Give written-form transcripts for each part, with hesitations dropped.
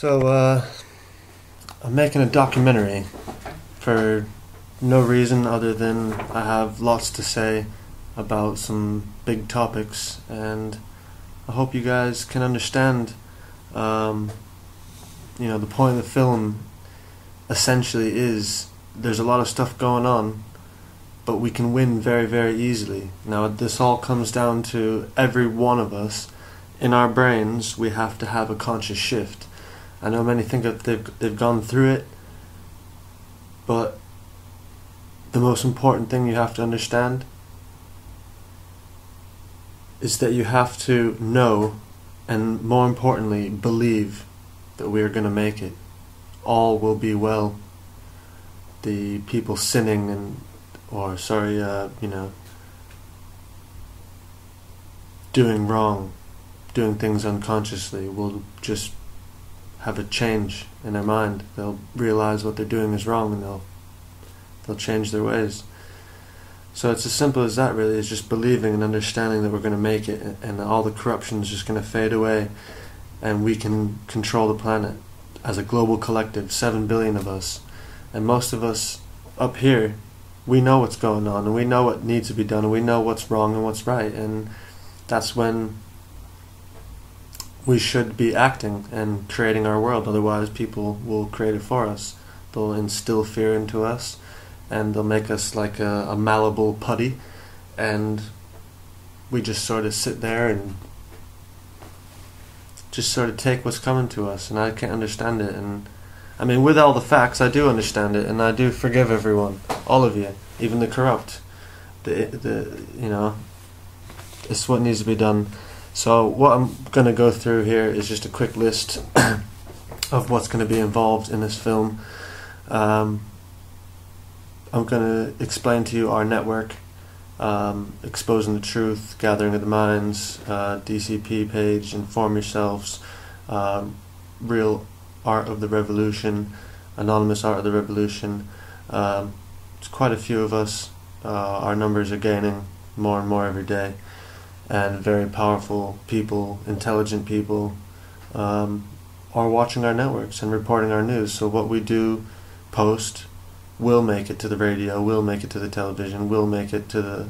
I'm making a documentary for no reason other than I have lots to say about some big topics, and I hope you guys can understand. The point of the film essentially is there's a lot of stuff going on, but we can win very, very easily. Now, this all comes down to every one of us. In our brains, we have to have a conscious shift. I know many think that they've gone through it, but the most important thing you have to understand is that you have to know, and more importantly, believe that we are going to make it. All will be well. The people sinning doing wrong, doing things unconsciously, will just have a change in their mind. They'll realize what they're doing is wrong, and they'll change their ways. So it's as simple as that, really. It's just believing and understanding that we're going to make it, and all the corruption is just going to fade away, and we can control the planet as a global collective, 7 billion of us. And most of us up here, we know what's going on, and we know what needs to be done, and we know what's wrong and what's right, and that's when we should be acting and creating our world. Otherwise, people will create it for us. They'll instill fear into us, and they'll make us like a malleable putty, and we just sort of sit there and just sort of take what's coming to us. And I can't understand it. And I mean, with all the facts, I do understand it, and I do forgive everyone, all of you, even the corrupt. It's what needs to be done. So what I'm going to go through here is just a quick list of what's going to be involved in this film. I'm going to explain to you our network, Exposing the Truth, Gathering of the Minds, DCP page, Inform Yourselves, Real Art of the Revolution, Anonymous Art of the Revolution. It's quite a few of us. Our numbers are gaining more and more every day. And very powerful people, intelligent people, are watching our networks and reporting our news. So what we do post will make it to the radio, will make it to the television, will make it to the...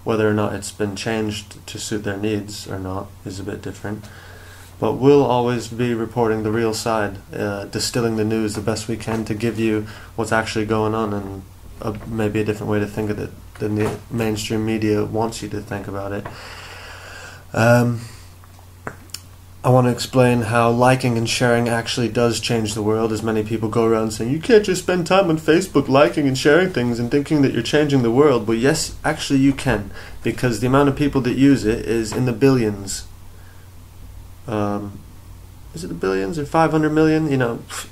whether or not it's been changed to suit their needs or not is a bit different. But we'll always be reporting the real side, distilling the news the best we can to give you what's actually going on, and maybe a different way to think of it than the mainstream media wants you to think about it. I want to explain how liking and sharing actually does change the world, as many people go around saying, you can't just spend time on Facebook liking and sharing things and thinking that you're changing the world. But yes, actually you can, because the amount of people that use it is in the billions. Is it the billions or 500 million?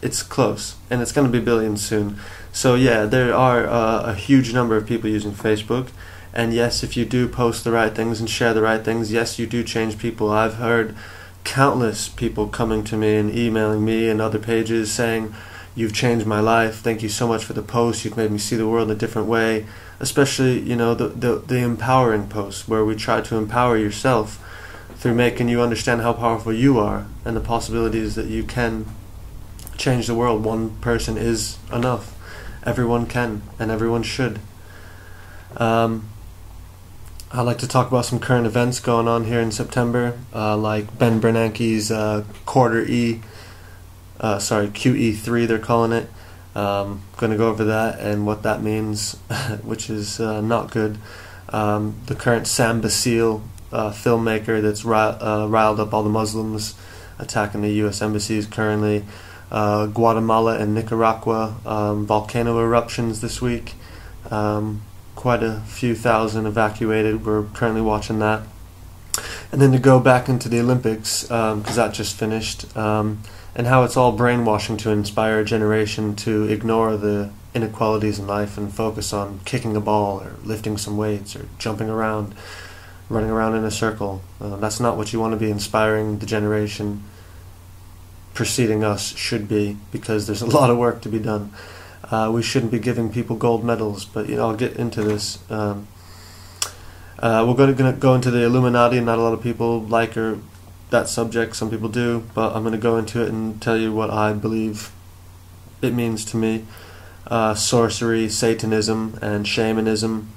It's close, and it's going to be billions soon. So yeah, there are a huge number of people using Facebook, and yes, if you do post the right things and share the right things, yes, you do change people. I've heard countless people coming to me and emailing me and other pages saying, you've changed my life, thank you so much for the post, you've made me see the world in a different way. Especially, the empowering posts, where we try to empower yourself through making you understand how powerful you are and the possibilities that you can change the world. One person is enough. Everyone can, and everyone should. I'd like to talk about some current events going on here in September, like Ben Bernanke's QE3 they're calling it. Going to go over that and what that means, which is not good. The current Sam Basile filmmaker that's riled up all the Muslims, attacking the U.S. embassies currently. Guatemala and Nicaragua, volcano eruptions this week. Quite a few thousand evacuated. We're currently watching that. And then to go back into the Olympics, because that just finished, and how it's all brainwashing to inspire a generation to ignore the inequalities in life and focus on kicking a ball or lifting some weights or jumping around, running around in a circle. That's not what you want to be inspiring the generation preceding us should be, because there's a lot of work to be done. We shouldn't be giving people gold medals, but I'll get into this. We're going to go into the Illuminati. Not a lot of people like or that subject, some people do, but I'm going to go into it and tell you what I believe it means to me. Sorcery, Satanism, and shamanism,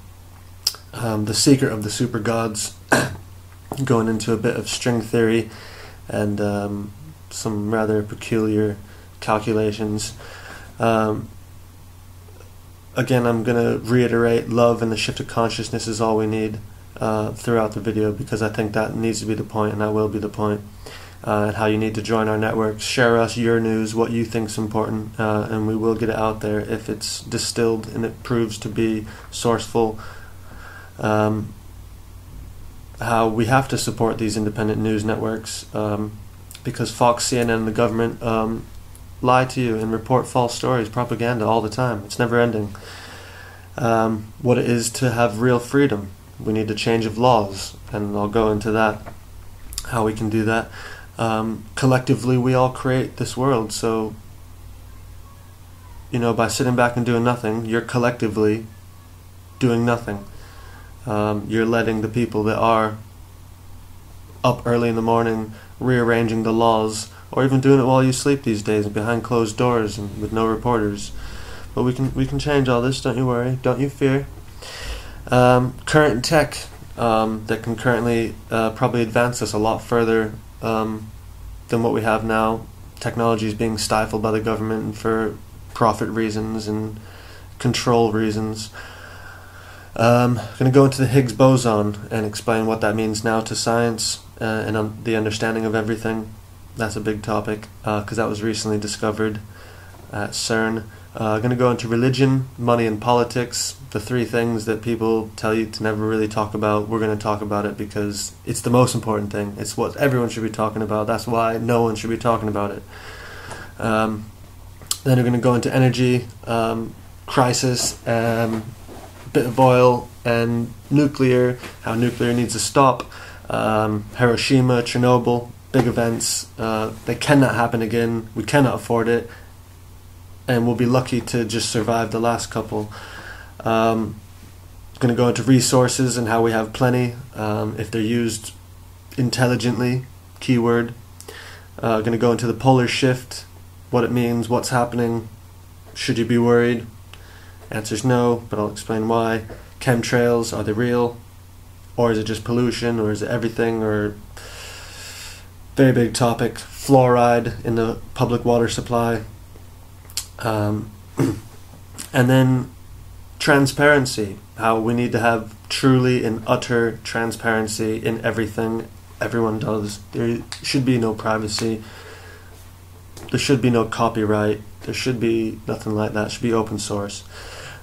the secret of the super gods, going into a bit of string theory and some rather peculiar calculations. Again, I'm going to reiterate love and the shift of consciousness is all we need throughout the video, because I think that needs to be the point, and that will be the point. And how you need to join our network, share us your news, what you think is important, and we will get it out there if it's distilled and it proves to be sourceful. How we have to support these independent news networks, because Fox, CNN, and the government lie to you and report false stories, propaganda all the time. It's never ending. What it is to have real freedom. We need a change of laws, and I'll go into that, how we can do that. Collectively we all create this world, so by sitting back and doing nothing, you're collectively doing nothing. You're letting the people that are up early in the morning rearranging the laws, or even doing it while you sleep these days and behind closed doors and with no reporters. But we can change all this, don't you worry, don't you fear. Current tech that can currently probably advance us a lot further than what we have now. Technology is being stifled by the government for profit reasons and control reasons. I'm going to go into the Higgs boson and explain what that means now to science and the understanding of everything. That's a big topic because that was recently discovered at CERN. I'm going to go into religion, money, and politics, the three things that people tell you to never really talk about. We're going to talk about it because it's the most important thing. It's what everyone should be talking about. That's why no one should be talking about it. Then we're going to go into energy, crisis, bit of oil, and nuclear, how nuclear needs to stop. Hiroshima, Chernobyl, big events. They cannot happen again. We cannot afford it. And we'll be lucky to just survive the last couple. Going to go into resources and how we have plenty if they're used intelligently, keyword. Going to go into the polar shift, what it means, what's happening, should you be worried? Answer's no, but I'll explain why. Chemtrails, are they real? Or is it just pollution, or is it everything? Or very big topic, fluoride in the public water supply. And then transparency, how we need to have truly and utter transparency in everything everyone does. There should be no privacy, there should be no copyright, there should be nothing like that. It should be open source.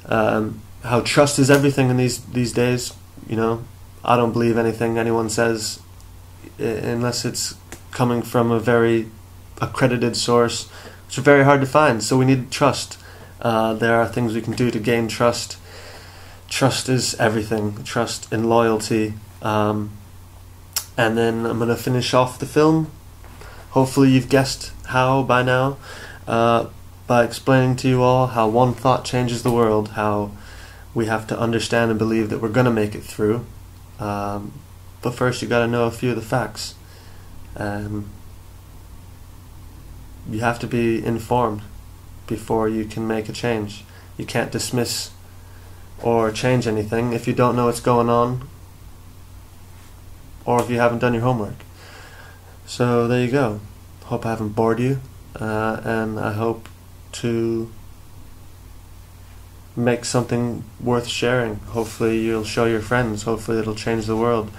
How trust is everything in these days. I don't believe anything anyone says unless it's coming from a very accredited source. It's very hard to find, so we need trust. There are things we can do to gain trust. Trust is everything. Trust and loyalty. And then I'm going to finish off the film. Hopefully you've guessed how by now, by explaining to you all how one thought changes the world, how we have to understand and believe that we're going to make it through. But first you got to know a few of the facts. You have to be informed before you can make a change. You can't dismiss or change anything if you don't know what's going on, or if you haven't done your homework. So there you go. Hope I haven't bored you, and I hope to make something worth sharing. Hopefully you'll show your friends. Hopefully it'll change the world.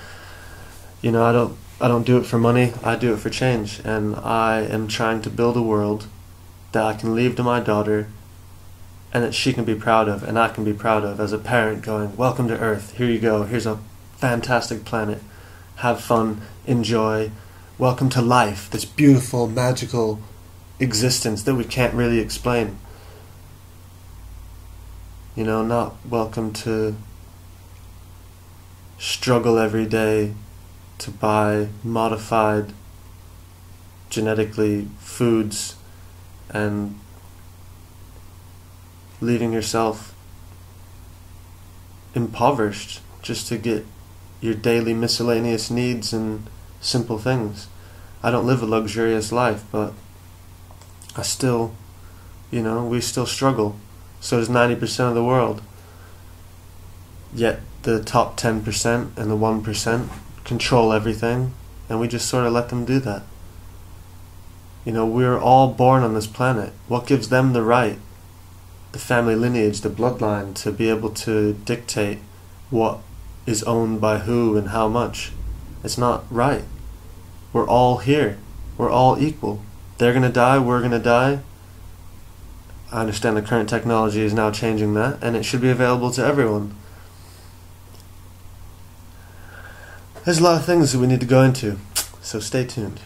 I don't do it for money, I do it for change, and I am trying to build a world that I can leave to my daughter and that she can be proud of, and I can be proud of as a parent, going, welcome to Earth, here you go, here's a fantastic planet, have fun, enjoy, welcome to life, this beautiful, magical existence that we can't really explain. Not welcome to struggle every day to buy modified genetically foods and leaving yourself impoverished just to get your daily miscellaneous needs and simple things. I don't live a luxurious life, but I still, we still struggle. So does 90% of the world. Yet the top 10% and the 1% control everything, and we just sort of let them do that. We're all born on this planet. What gives them the right, the family lineage, the bloodline, to be able to dictate what is owned by who and how much? It's not right. We're all here. We're all equal. They're going to die, we're going to die. I understand the current technology is now changing that, and it should be available to everyone. There's a lot of things that we need to go into, so stay tuned.